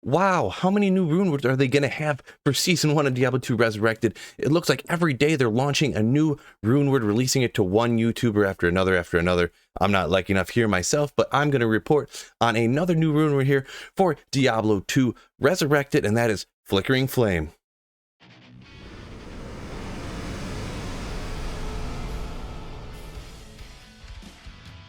Wow, how many new rune words are they going to have for Season 1 of Diablo 2 Resurrected? It looks like every day they're launching a new rune word, releasing it to one YouTuber after another. I'm not lucky enough here myself, but I'm going to report on another new rune word here for Diablo 2 Resurrected, and that is Flickering Flame.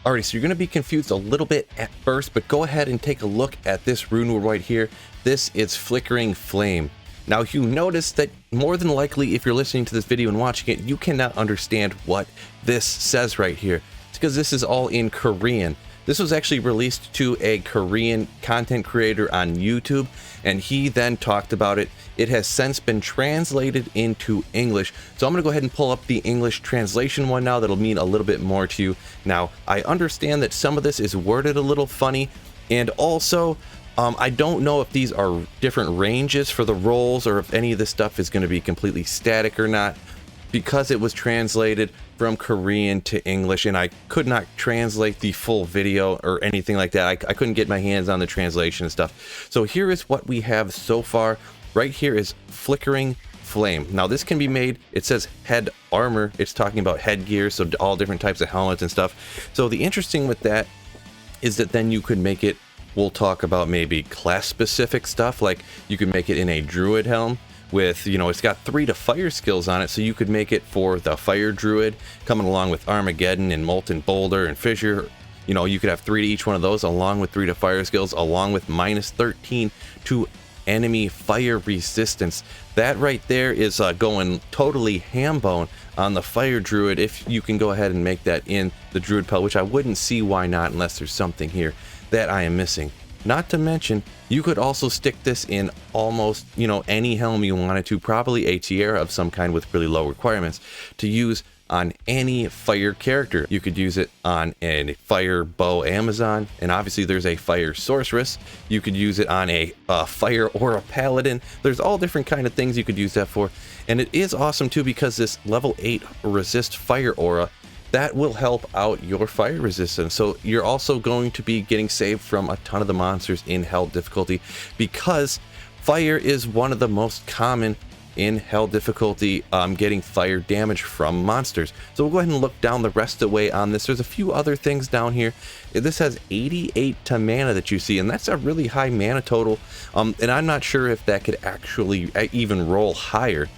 Alright, so you're going to be confused a little bit at first, but go ahead and take a look at this rune word right here. This is Flickering Flame. Now, you notice that more than likely, if you're listening to this video and watching it, you cannot understand what this says right here. It's because this is all in Korean. This was actually released to a Korean content creator on YouTube, and he then talked about it. It has since been translated into English. So I'm going to go ahead and pull up the English translation one now. That'll mean a little bit more to you. Now, I understand that some of this is worded a little funny, and also I don't know if these are different ranges for the roles or if any of this stuff is going to be completely static or not, because it was translated from Korean to English, and I could not translate the full video or anything like that. I couldn't get my hands on the translation and stuff. So here is what we have so far. Right here is Flickering Flame. Now this can be made, it says head armor. It's talking about headgear, so all different types of helmets and stuff. So the interesting with that is that then you could make it, we'll talk about maybe class specific stuff, like you could make it in a druid helm with, you know, it's got 3 to fire skills on it, so you could make it for the fire druid coming along with Armageddon and Molten Boulder and Fissure. You know, you could have 3 to each one of those along with 3 to fire skills, along with -13 to enemy fire resistance. That right there is going totally ham bone on the fire druid if you can go ahead and make that in the druid pelt, which I wouldn't see why not unless there's something here that I am missing. Not to mention, you could also stick this in almost, you know, any helm you wanted to, probably a tiara of some kind with really low requirements to use on any fire character. You could use it on a fire bow Amazon, and obviously there's a fire sorceress. You could use it on a fire aura paladin. There's all different kind of things you could use that for, and it is awesome too because this level 8 resist fire aura, that will help out your fire resistance. So you're also going to be getting saved from a ton of the monsters in hell difficulty, because fire is one of the most common in hell difficulty, getting fire damage from monsters. So we'll go ahead and look down the rest of the way on this. There's a few other things down here. This has 88 to mana that you see, and that's a really high mana total. And I'm not sure if that could actually even roll higher.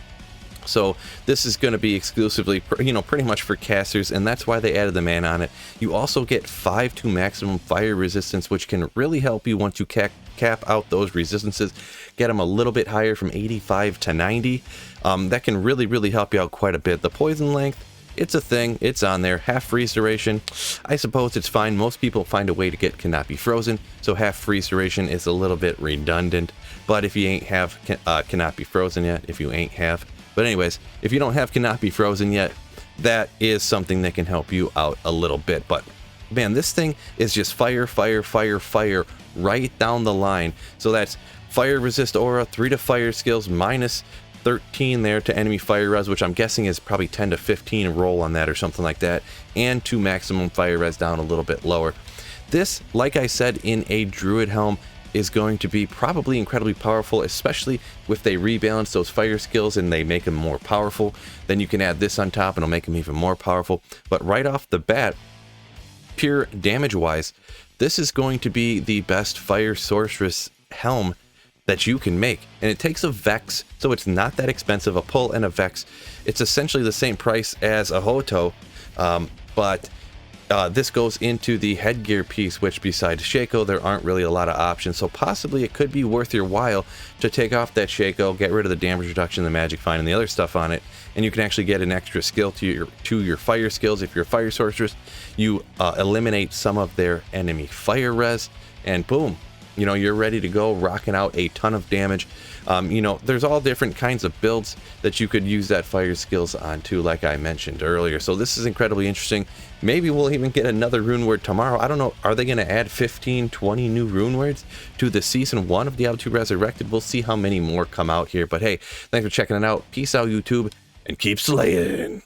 So this is going to be exclusively, you know, pretty much for casters, and that's why they added the mana on it. You also get 5 to maximum fire resistance, which can really help you once you cap out those resistances, get them a little bit higher from 85 to 90. That can really help you out quite a bit. The poison length, it's a thing, it's on there. Half freeze duration, I suppose it's fine. Most people find a way to get cannot be frozen, so half freeze duration is a little bit redundant. But if you ain't have cannot be frozen yet, but anyways, if you don't have cannot be frozen yet, that is something that can help you out a little bit. But man, this thing is just fire right down the line. So that's fire resist aura, 3 to fire skills, -13 there to enemy fire res, which I'm guessing is probably 10 to 15 roll on that or something like that, and 2 maximum fire res down a little bit lower. This, like I said, in a druid helm is going to be probably incredibly powerful, especially if they rebalance those fire skills and they make them more powerful. Then you can add this on top and it'll make them even more powerful. But right off the bat, pure damage wise, this is going to be the best fire sorceress helm that you can make. And it takes a Vex, so it's not that expensive. A pull and a Vex, it's essentially the same price as a Hoto, but this goes into the headgear piece, which besides Shaco, there aren't really a lot of options. So possibly it could be worth your while to take off that Shaco, get rid of the damage reduction, the magic find, and the other stuff on it, and you can actually get an extra skill to your fire skills. If you're a fire sorceress, you eliminate some of their enemy fire res, and boom, you know, you're ready to go, rocking out a ton of damage. You know, there's all different kinds of builds that you could use that fire skills onto, like I mentioned earlier. So this is incredibly interesting. Maybe we'll even get another rune word tomorrow. I don't know. Are they going to add 15, 20 new rune words to the Season 1 of Diablo 2 Resurrected? We'll see how many more come out here. But hey, thanks for checking it out. Peace out, YouTube, and keep slaying.